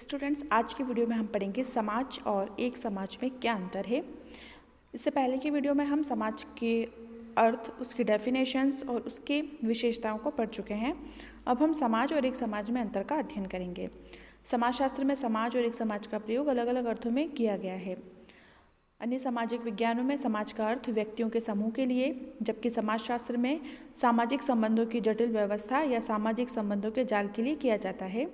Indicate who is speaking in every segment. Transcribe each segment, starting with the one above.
Speaker 1: Students, आज की video में हम पढ़ेंगे समाज और एक समाज में क्या अंतर है। इससे पहले की वीडियो में हम समाज के अर्थ, उसकी डेफिनेशंस और उसके विशेषताओं को पढ़ चुके हैं। अब हम समाज और एक समाज में अंतर का अध्ययन करेंगे। समाजशास्त्र में समाज और एक समाज का प्रयोग अलग अलग अर्थों में किया गया है। अन्य सामाजिक विज्ञानों में समाज का अर्थ व्यक्तियों के समूह के लिए, जबकि समाजशास्त्र में सामाजिक संबंधों की जटिल व्यवस्था या सामाजिक संबंधों के जाल के लिए किया जाता है।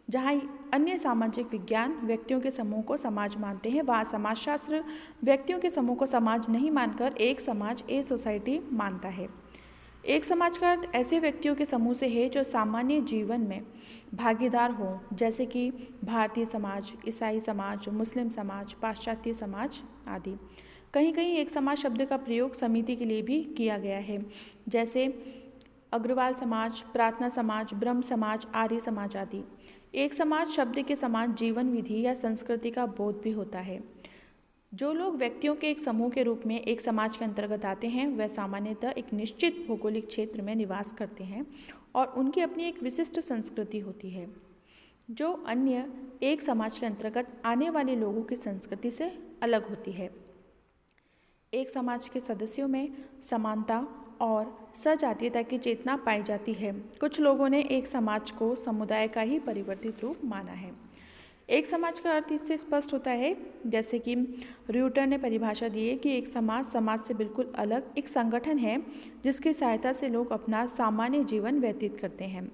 Speaker 1: जहाँ अन्य सामाजिक विज्ञान व्यक्तियों के समूह को समाज मानते हैं, वहाँ समाजशास्त्र व्यक्तियों के समूह को समाज नहीं मानकर एक समाज, ए सोसाइटी मानता है। एक समाज का अर्थ ऐसे व्यक्तियों के समूह से है जो सामान्य जीवन में भागीदार हों, जैसे कि भारतीय समाज, ईसाई समाज, मुस्लिम समाज, पाश्चात्य समाज आदि। कहीं कहीं एक समाज शब्द का प्रयोग समिति के लिए भी किया गया है, जैसे अग्रवाल समाज, प्रार्थना समाज, ब्रह्म समाज, आर्य समाज आदि। एक समाज शब्द के समान जीवन विधि या संस्कृति का बोध भी होता है। जो लोग व्यक्तियों के एक समूह के रूप में एक समाज के अंतर्गत आते हैं, वह सामान्यतः एक निश्चित भौगोलिक क्षेत्र में निवास करते हैं और उनकी अपनी एक विशिष्ट संस्कृति होती है, जो अन्य एक समाज के अंतर्गत आने वाले लोगों की संस्कृति से अलग होती है। एक समाज के सदस्यों में समानता और सजातीयता की चेतना पाई जाती है। कुछ लोगों ने एक समाज को समुदाय का ही परिवर्तित रूप माना है। एक समाज का अर्थ इससे स्पष्ट होता है, जैसे कि र्यूटर ने परिभाषा दी है कि एक समाज समाज से बिल्कुल अलग एक संगठन है जिसकी सहायता से लोग अपना सामान्य जीवन व्यतीत करते हैं।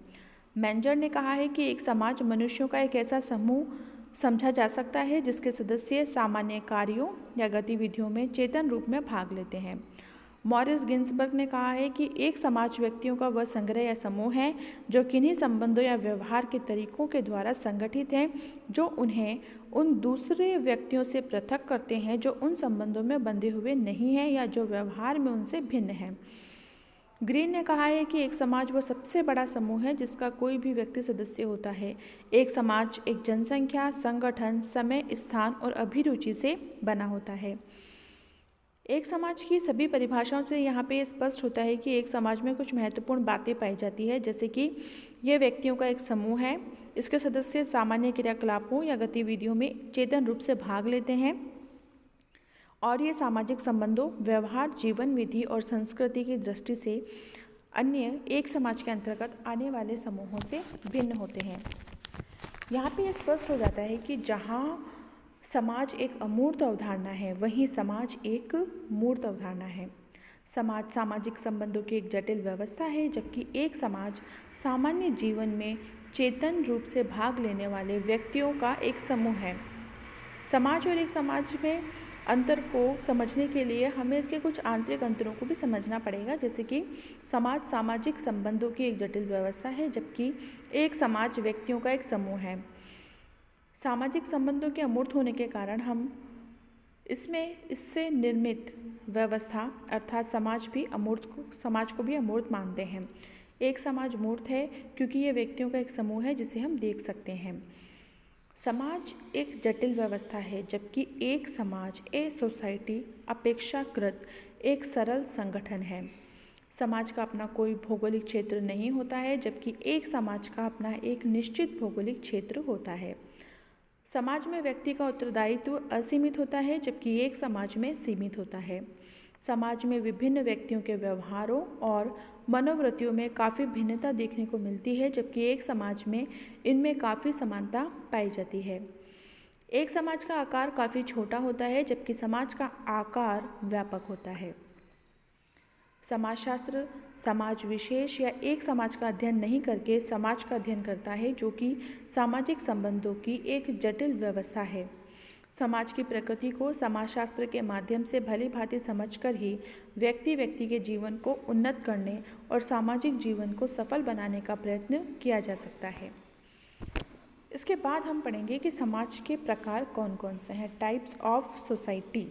Speaker 1: मेंजर ने कहा है कि एक समाज मनुष्यों का एक ऐसा समूह समझा जा सकता है जिसके सदस्य सामान्य कार्यों या गतिविधियों में चेतन रूप में भाग लेते हैं। मॉरिस गिन्सबर्ग ने कहा है कि एक समाज व्यक्तियों का वह संग्रह या समूह है जो किन्हीं संबंधों या व्यवहार के तरीकों के द्वारा संगठित हैं, जो उन्हें उन दूसरे व्यक्तियों से पृथक करते हैं जो उन संबंधों में बंधे हुए नहीं हैं या जो व्यवहार में उनसे भिन्न हैं। ग्रीन ने कहा है कि एक समाज वह सबसे बड़ा समूह है जिसका कोई भी व्यक्ति सदस्य होता है। एक समाज एक जनसंख्या, संगठन, समय, स्थान और अभिरुचि से बना होता है। एक समाज की सभी परिभाषाओं से यहाँ पे स्पष्ट होता है कि एक समाज में कुछ महत्वपूर्ण बातें पाई जाती है, जैसे कि यह व्यक्तियों का एक समूह है, इसके सदस्य सामान्य क्रियाकलापों या गतिविधियों में चेतन रूप से भाग लेते हैं और ये सामाजिक संबंधों, व्यवहार, जीवन विधि और संस्कृति की दृष्टि से अन्य एक समाज के अंतर्गत आने वाले समूहों से भिन्न होते हैं। यहाँ पे स्पष्ट हो जाता है कि जहाँ समाज एक अमूर्त अवधारणा है, वहीं समाज एक मूर्त अवधारणा है। समाज सामाजिक संबंधों की एक जटिल व्यवस्था है, जबकि एक समाज सामान्य जीवन में चेतन रूप से भाग लेने वाले व्यक्तियों का एक समूह है। समाज और एक समाज में अंतर को समझने के लिए हमें इसके कुछ आंतरिक अंतरों को भी समझना पड़ेगा, जैसे कि समाज सामाजिक संबंधों की एक जटिल व्यवस्था है, जबकि एक समाज व्यक्तियों का एक समूह है। सामाजिक संबंधों के अमूर्त होने के कारण हम इससे निर्मित व्यवस्था अर्थात समाज को भी अमूर्त मानते हैं। एक समाज मूर्त है क्योंकि ये व्यक्तियों का एक समूह है जिसे हम देख सकते हैं। समाज एक जटिल व्यवस्था है, जबकि एक समाज, ए सोसाइटी, अपेक्षाकृत एक सरल संगठन है। समाज का अपना कोई भौगोलिक क्षेत्र नहीं होता है, जबकि एक समाज का अपना एक निश्चित भौगोलिक क्षेत्र होता है। समाज में व्यक्ति का उत्तरदायित्व असीमित होता है, जबकि एक समाज में सीमित होता है। समाज में विभिन्न व्यक्तियों के व्यवहारों और मनोवृत्तियों में काफ़ी भिन्नता देखने को मिलती है, जबकि एक समाज में इनमें काफ़ी समानता पाई जाती है। एक समाज का आकार काफ़ी छोटा होता है, जबकि समाज का आकार व्यापक होता है। समाजशास्त्र समाज विशेष या एक समाज का अध्ययन नहीं करके समाज का अध्ययन करता है, जो कि सामाजिक संबंधों की एक जटिल व्यवस्था है। समाज की प्रकृति को समाजशास्त्र के माध्यम से भली भांति समझकर ही व्यक्ति के जीवन को उन्नत करने और सामाजिक जीवन को सफल बनाने का प्रयत्न किया जा सकता है। इसके बाद हम पढ़ेंगे कि समाज के प्रकार कौन कौन से हैं, टाइप्स ऑफ सोसाइटी।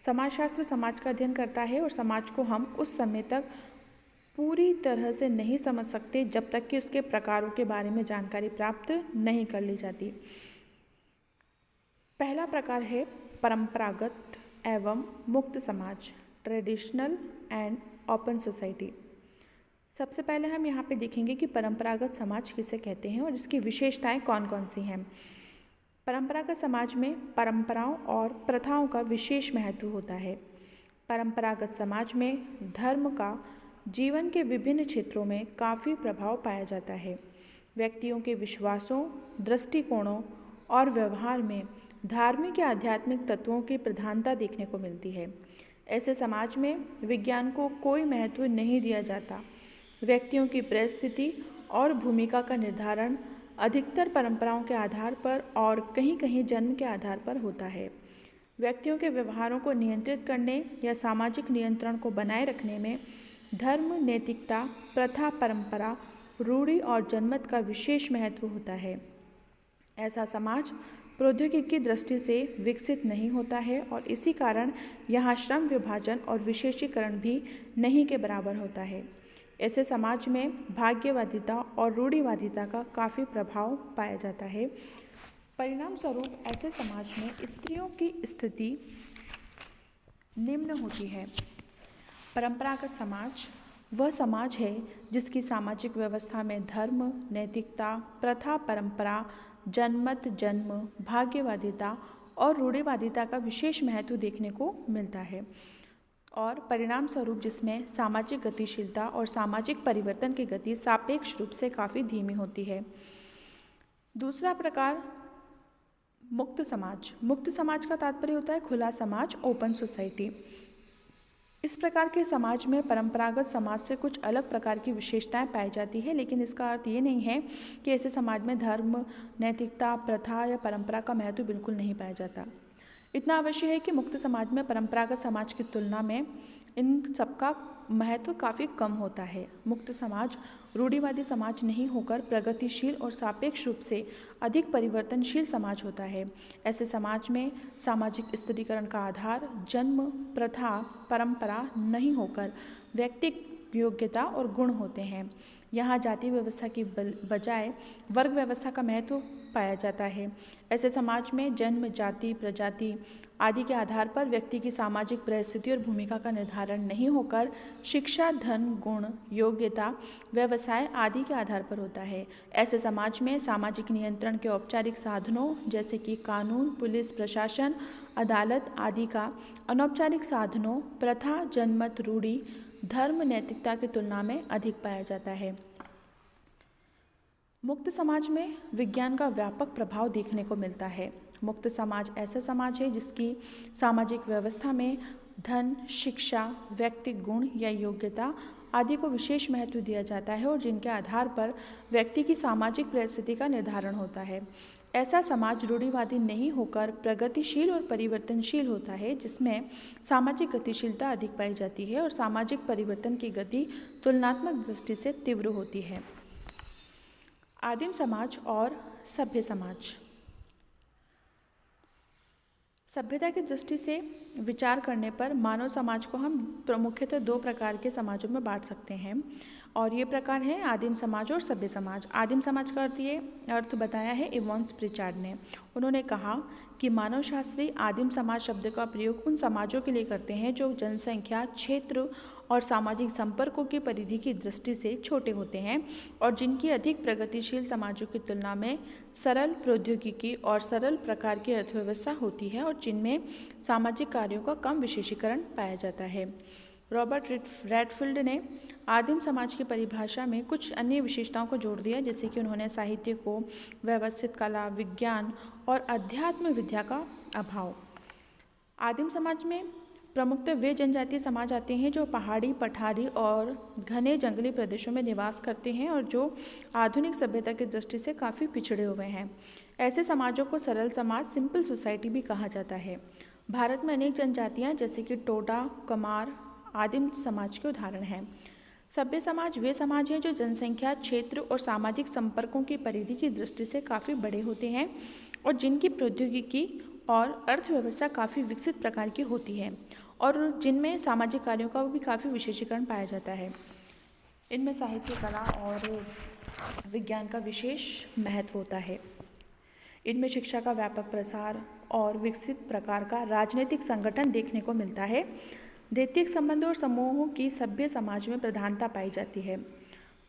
Speaker 1: समाजशास्त्र समाज का अध्ययन करता है और समाज को हम उस समय तक पूरी तरह से नहीं समझ सकते जब तक कि उसके प्रकारों के बारे में जानकारी प्राप्त नहीं कर ली जाती। पहला प्रकार है परंपरागत एवं मुक्त समाज, ट्रेडिशनल एंड ओपन सोसाइटी। सबसे पहले हम यहाँ पे देखेंगे कि परंपरागत समाज किसे कहते हैं और इसकी विशेषताएं कौन कौन सी हैं। परंपरागत समाज में परंपराओं और प्रथाओं का विशेष महत्व होता है। परंपरागत समाज में धर्म का जीवन के विभिन्न क्षेत्रों में काफ़ी प्रभाव पाया जाता है। व्यक्तियों के विश्वासों, दृष्टिकोणों और व्यवहार में धार्मिक या आध्यात्मिक तत्वों की प्रधानता देखने को मिलती है। ऐसे समाज में विज्ञान को कोई महत्व नहीं दिया जाता। व्यक्तियों की परिस्थिति और भूमिका का निर्धारण अधिकतर परंपराओं के आधार पर और कहीं कहीं जन्म के आधार पर होता है। व्यक्तियों के व्यवहारों को नियंत्रित करने या सामाजिक नियंत्रण को बनाए रखने में धर्म, नैतिकता, प्रथा, परंपरा, रूढ़ि और जनमत का विशेष महत्व होता है। ऐसा समाज प्रौद्योगिकी की दृष्टि से विकसित नहीं होता है और इसी कारण यहाँ श्रम विभाजन और विशेषीकरण भी नहीं के बराबर होता है। ऐसे समाज में भाग्यवादिता और रूढ़िवादिता का काफ़ी प्रभाव पाया जाता है। परिणाम स्वरूप ऐसे समाज में स्त्रियों की स्थिति निम्न होती है। परंपरागत समाज वह समाज है जिसकी सामाजिक व्यवस्था में धर्म, नैतिकता, प्रथा, परंपरा, जनमत, जन्म, भाग्यवादिता और रूढ़िवादिता का विशेष महत्व देखने को मिलता है और परिणाम स्वरूप जिसमें सामाजिक गतिशीलता और सामाजिक परिवर्तन की गति सापेक्ष रूप से काफ़ी धीमी होती है। दूसरा प्रकार मुक्त समाज। मुक्त समाज का तात्पर्य होता है खुला समाज, ओपन सोसाइटी। इस प्रकार के समाज में परंपरागत समाज से कुछ अलग प्रकार की विशेषताएं पाई जाती है, लेकिन इसका अर्थ ये नहीं है कि ऐसे समाज में धर्म, नैतिकता, प्रथा या परंपरा का महत्व बिल्कुल नहीं पाया जाता। इतना अवश्य है कि मुक्त समाज में परंपरागत समाज की तुलना में इन सबका महत्व काफ़ी कम होता है। मुक्त समाज रूढ़िवादी समाज नहीं होकर प्रगतिशील और सापेक्ष रूप से अधिक परिवर्तनशील समाज होता है। ऐसे समाज में सामाजिक स्थिरीकरण का आधार जन्म, प्रथा, परंपरा नहीं होकर व्यक्तिगत योग्यता और गुण होते हैं। यहाँ जाति व्यवस्था की बजाय वर्ग व्यवस्था का महत्व पाया जाता है। ऐसे समाज में जन्म, जाति, प्रजाति आदि के आधार पर व्यक्ति की सामाजिक परिस्थिति और भूमिका का निर्धारण नहीं होकर शिक्षा, धन, गुण, योग्यता, व्यवसाय आदि के आधार पर होता है। ऐसे समाज में सामाजिक नियंत्रण के औपचारिक साधनों जैसे कि कानून, पुलिस, प्रशासन, अदालत आदि का अनौपचारिक साधनों प्रथा, जनमत, रूढ़ि, धर्म, नैतिकता की तुलना में अधिक पाया जाता है। मुक्त समाज में विज्ञान का व्यापक प्रभाव देखने को मिलता है। मुक्त समाज ऐसा समाज है जिसकी सामाजिक व्यवस्था में धन, शिक्षा, व्यक्तिगत गुण या योग्यता आदि को विशेष महत्व दिया जाता है और जिनके आधार पर व्यक्ति की सामाजिक परिस्थिति का निर्धारण होता है। ऐसा समाज रूढ़िवादी नहीं होकर प्रगतिशील और परिवर्तनशील होता है, जिसमें सामाजिक गतिशीलता अधिक पाई जाती है और सामाजिक परिवर्तन की गति तुलनात्मक दृष्टि से तीव्र होती है। आदिम समाज और सभ्य समाज। सभ्यता की दृष्टि से विचार करने पर मानव समाज को हम मुख्यतः दो प्रकार के समाजों में बांट सकते हैं और ये प्रकार हैं आदिम समाज और सभ्य समाज। आदिम समाज का अर्थ बताया है इवान प्रिचार्ड ने। उन्होंने कहा कि मानवशास्त्री आदिम समाज शब्द का प्रयोग उन समाजों के लिए करते हैं जो जनसंख्या, क्षेत्र और सामाजिक संपर्कों की परिधि की दृष्टि से छोटे होते हैं और जिनकी अधिक प्रगतिशील समाजों की तुलना में सरल प्रौद्योगिकी और सरल प्रकार की अर्थव्यवस्था होती है और जिनमें सामाजिक कार्यों का कम विशेषीकरण पाया जाता है। रॉबर्ट रेडफील्ड ने आदिम समाज की परिभाषा में कुछ अन्य विशेषताओं को जोड़ दिया, जैसे कि उन्होंने साहित्य को, व्यवस्थित कला, विज्ञान और अध्यात्म विद्या का अभाव। आदिम समाज में प्रमुखतः वे जनजातीय समाज आते हैं जो पहाड़ी, पठारी और घने जंगली प्रदेशों में निवास करते हैं और जो आधुनिक सभ्यता की दृष्टि से काफ़ी पिछड़े हुए हैं। ऐसे समाजों को सरल समाज, सिंपल सोसाइटी भी कहा जाता है। भारत में अनेक जनजातियाँ जैसे कि टोडा, कमार आदिम समाज के उदाहरण हैं। सभ्य समाज वे समाज हैं जो जनसंख्या, क्षेत्र और सामाजिक संपर्कों की परिधि की दृष्टि से काफ़ी बड़े होते हैं और जिनकी प्रौद्योगिकी और अर्थव्यवस्था काफ़ी विकसित प्रकार की होती है और जिनमें सामाजिक कार्यों का भी काफ़ी विशेषीकरण पाया जाता है। इनमें साहित्य, कला और विज्ञान का विशेष महत्व होता है। इनमें शिक्षा का व्यापक प्रसार और विकसित प्रकार का राजनीतिक संगठन देखने को मिलता है। दैत्तिक संबंधों और समूहों की सभ्य समाज में प्रधानता पाई जाती है।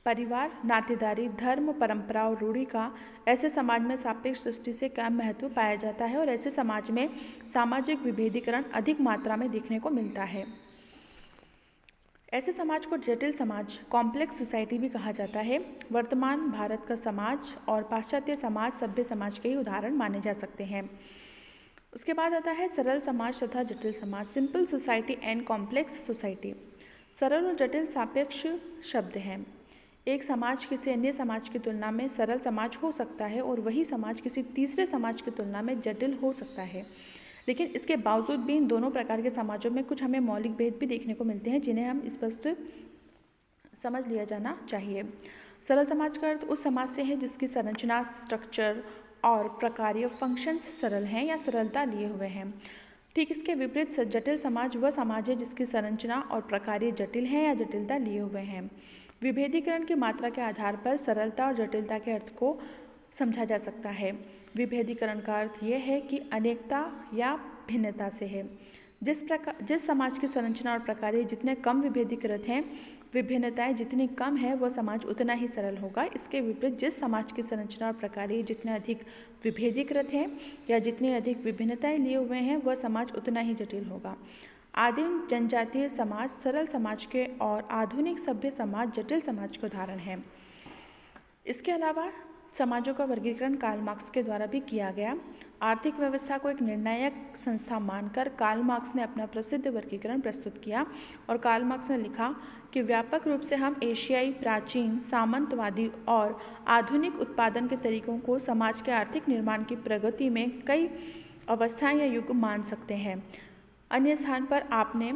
Speaker 1: परिवार, नातेदारी, धर्म, परंपरा और रूढ़ि का ऐसे समाज में सापेक्ष दृष्टि से कम महत्व पाया जाता है और ऐसे समाज में सामाजिक विभेदीकरण अधिक मात्रा में देखने को मिलता है। ऐसे समाज को जटिल समाज, कॉम्प्लेक्स सोसाइटी भी कहा जाता है। वर्तमान भारत का समाज और पाश्चात्य समाज सभ्य समाज के ही उदाहरण माने जा सकते हैं। उसके बाद आता है सरल समाज तथा जटिल समाज, simple society and complex society. सरल और जटिल सापेक्ष शब्द हैं। एक समाज किसी अन्य समाज की तुलना में सरल समाज हो सकता है और वही समाज किसी तीसरे समाज की तुलना में जटिल हो सकता है, लेकिन इसके बावजूद भी इन दोनों प्रकार के समाजों में कुछ हमें मौलिक भेद भी देखने को मिलते हैं जिन्हें हम स्पष्ट समझ लिया जाना चाहिए। सरल समाज का अर्थ उस समाज से है जिसकी संरचना, स्ट्रक्चर और प्रकार्य फंक्शंस सरल हैं या सरलता लिए हुए हैं। ठीक इसके विपरीत जटिल समाज वह समाज है जिसकी संरचना और प्रकार्य जटिल हैं या जटिलता लिए हुए हैं। विभेदीकरण की मात्रा के आधार पर सरलता और जटिलता के अर्थ को समझा जा सकता है। विभेदीकरण का अर्थ यह है कि अनेकता या भिन्नता से है। जिस समाज की संरचना और प्रकार्य जितने कम विभेदीकृत हैं, विभिन्नताएं जितनी कम है, वह समाज उतना ही सरल होगा। इसके विपरीत जिस समाज की संरचना और प्रकार्य जितने अधिक विभेदीकृत हैं या जितनी अधिक विभिन्नताएं लिए हुए हैं, वह समाज उतना ही जटिल होगा। आदिम जनजातीय समाज सरल समाज के और आधुनिक सभ्य समाज जटिल समाज के उदाहरण हैं। इसके अलावा समाजों का वर्गीकरण कार्ल मार्क्स के द्वारा भी किया गया। आर्थिक व्यवस्था को एक निर्णायक संस्था मानकर कार्ल मार्क्स ने अपना प्रसिद्ध वर्गीकरण प्रस्तुत किया और कार्ल मार्क्स ने लिखा कि व्यापक रूप से हम एशियाई, प्राचीन, सामंतवादी और आधुनिक उत्पादन के तरीकों को समाज के आर्थिक निर्माण की प्रगति में कई अवस्थाएं या युग मान सकते हैं। अन्य स्थान पर आपने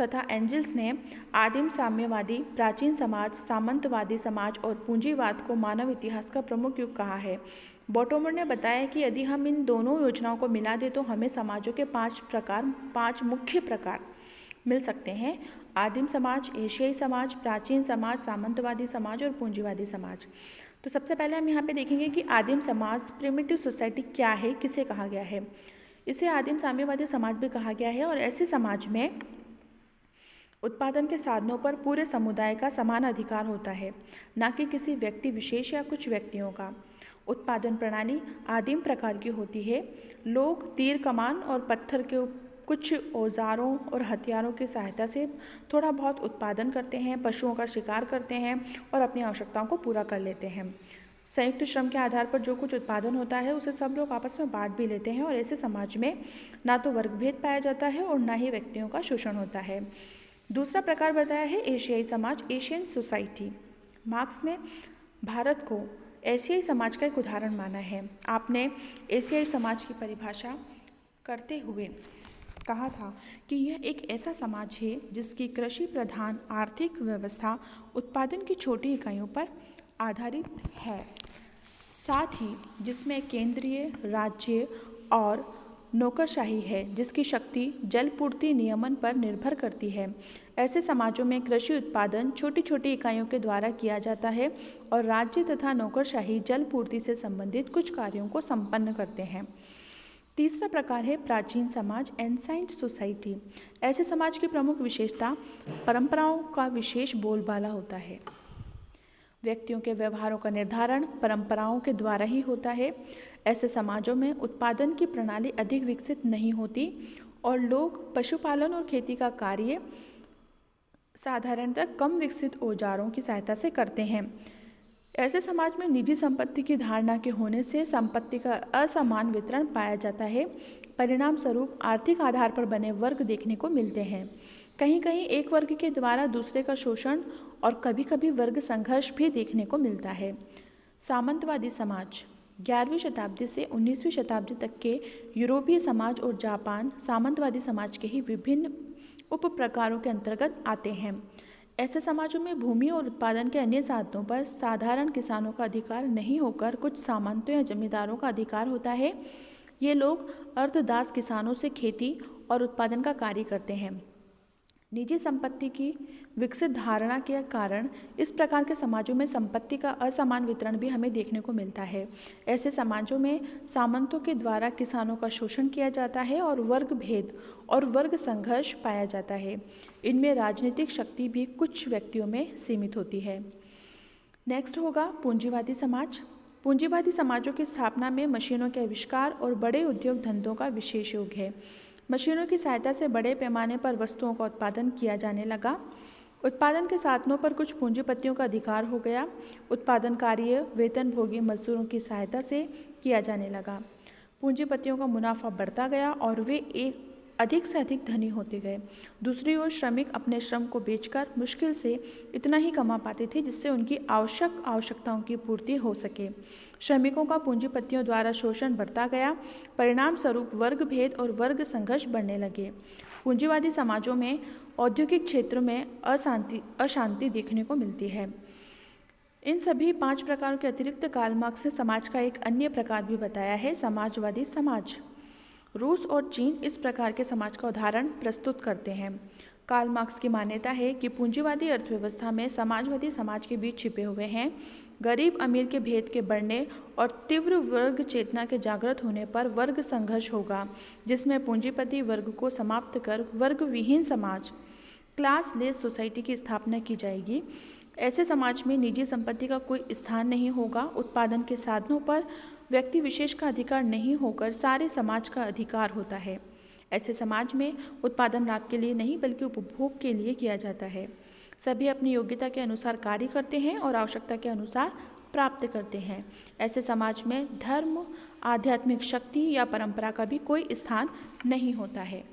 Speaker 1: तथा एंजल्स ने आदिम साम्यवादी, प्राचीन समाज, सामंतवादी समाज और पूंजीवाद को मानव इतिहास का प्रमुख युग कहा है। बॉटोमर ने बताया कि यदि हम इन दोनों योजनाओं को मिला दें तो हमें समाजों के पांच मुख्य प्रकार मिल सकते हैं: आदिम समाज, एशियाई समाज, प्राचीन समाज, सामंतवादी समाज और पूंजीवादी समाज। तो सबसे पहले हम यहाँ पे देखेंगे कि आदिम समाज, प्रिमिटिव सोसाइटी क्या है, किसे कहा गया है। इसे आदिम साम्यवादी समाज भी कहा गया है और ऐसे समाज में उत्पादन के साधनों पर पूरे समुदाय का समान अधिकार होता है, न कि किसी व्यक्ति विशेष या कुछ व्यक्तियों का। उत्पादन प्रणाली आदिम प्रकार की होती है। लोग तीर, कमान और पत्थर के कुछ औजारों और हथियारों की सहायता से थोड़ा बहुत उत्पादन करते हैं, पशुओं का शिकार करते हैं और अपनी आवश्यकताओं को पूरा कर लेते हैं। संयुक्त श्रम के आधार पर जो कुछ उत्पादन होता है उसे सब लोग आपस में बांट भी लेते हैं और ऐसे समाज में ना तो वर्गभेद पाया जाता है और ना ही व्यक्तियों का शोषण होता है। दूसरा प्रकार बताया है एशियाई समाज, एशियन सोसाइटी। मार्क्स ने भारत को एशियाई समाज का एक उदाहरण माना है। आपने एशियाई समाज की परिभाषा करते हुए कहा था कि यह एक ऐसा समाज है जिसकी कृषि प्रधान आर्थिक व्यवस्था उत्पादन की छोटी इकाइयों पर आधारित है, साथ ही जिसमें केंद्रीय, राज्य और नौकरशाही है, जिसकी शक्ति जलपूर्ति नियमन पर निर्भर करती है। ऐसे समाजों में कृषि उत्पादन छोटी छोटी इकाइयों के द्वारा किया जाता है और राज्य तथा नौकरशाही जलपूर्ति से संबंधित कुछ कार्यों को संपन्न करते हैं। तीसरा प्रकार है प्राचीन समाज, एंसाइंट सोसाइटी। ऐसे समाज की प्रमुख विशेषता परंपराओं का विशेष बोलबाला होता है। व्यक्तियों के व्यवहारों का निर्धारण परंपराओं के द्वारा ही होता है। ऐसे समाजों में उत्पादन की प्रणाली अधिक विकसित नहीं होती और लोग पशुपालन और खेती का कार्य साधारणतः कम विकसित औजारों की सहायता से करते हैं। ऐसे समाज में निजी संपत्ति की धारणा के होने से संपत्ति का असमान वितरण पाया जाता है। परिणाम स्वरूप आर्थिक आधार पर बने वर्ग देखने को मिलते हैं। कहीं कहीं एक वर्ग के द्वारा दूसरे का शोषण और कभी कभी वर्ग संघर्ष भी देखने को मिलता है। सामंतवादी समाज 11वीं शताब्दी से 19वीं शताब्दी तक के यूरोपीय समाज और जापान सामंतवादी समाज के ही विभिन्न उप प्रकारों के अंतर्गत आते हैं। ऐसे समाजों में भूमि और उत्पादन के अन्य साधनों पर साधारण किसानों का अधिकार नहीं होकर कुछ सामंतों या जमींदारों का अधिकार होता है। ये लोग अर्धदास किसानों से खेती और उत्पादन का कार्य करते हैं। निजी संपत्ति की विकसित धारणा के कारण इस प्रकार के समाजों में संपत्ति का असमान वितरण भी हमें देखने को मिलता है। ऐसे समाजों में सामंतों के द्वारा किसानों का शोषण किया जाता है और वर्ग भेद और वर्ग संघर्ष पाया जाता है। इनमें राजनीतिक शक्ति भी कुछ व्यक्तियों में सीमित होती है। नेक्स्ट होगा पूंजीवादी समाज। पूंजीवादी समाजों की स्थापना में मशीनों के आविष्कार और बड़े उद्योग धंधों का विशेष योग है। मशीनों की सहायता से बड़े पैमाने पर वस्तुओं का उत्पादन किया जाने लगा। उत्पादन के साधनों पर कुछ पूंजीपतियों का अधिकार हो गया। उत्पादन कार्य वेतनभोगी मजदूरों की सहायता से किया जाने लगा। पूंजीपतियों का मुनाफा बढ़ता गया और वे एक अधिक से अधिक धनी होते गए। दूसरी ओर श्रमिक अपने श्रम को बेचकर मुश्किल से इतना ही कमा पाते थे जिससे उनकी आवश्यकताओं की पूर्ति हो सके। श्रमिकों का पूंजीपतियों द्वारा शोषण बढ़ता गया। परिणाम स्वरूप वर्ग भेद और वर्ग संघर्ष बढ़ने लगे। पूंजीवादी समाजों में औद्योगिक क्षेत्रों में अशांति देखने को मिलती है। इन सभी 5 प्रकारों के अतिरिक्त कार्ल मार्क्स ने समाज का एक अन्य प्रकार भी बताया है, समाजवादी समाज। रूस और चीन इस प्रकार के समाज का उदाहरण प्रस्तुत करते हैं। कार्ल मार्क्स की मान्यता है कि पूंजीवादी अर्थव्यवस्था में समाजवादी समाज के बीच छिपे हुए हैं गरीब अमीर के भेद के बढ़ने और तीव्र वर्ग चेतना के जागृत होने पर वर्ग संघर्ष होगा, जिसमें पूंजीपति वर्ग को समाप्त कर वर्ग विहीन समाज क्लासलेस सोसाइटी की स्थापना की जाएगी। ऐसे समाज में निजी संपत्ति का कोई स्थान नहीं होगा। उत्पादन के साधनों पर व्यक्ति विशेष का अधिकार नहीं होकर सारे समाज का अधिकार होता है। ऐसे समाज में उत्पादन लाभ के लिए नहीं बल्कि उपभोग के लिए किया जाता है। सभी अपनी योग्यता के अनुसार कार्य करते हैं और आवश्यकता के अनुसार प्राप्त करते हैं। ऐसे समाज में धर्म, आध्यात्मिक शक्ति या परंपरा का भी कोई स्थान नहीं होता है।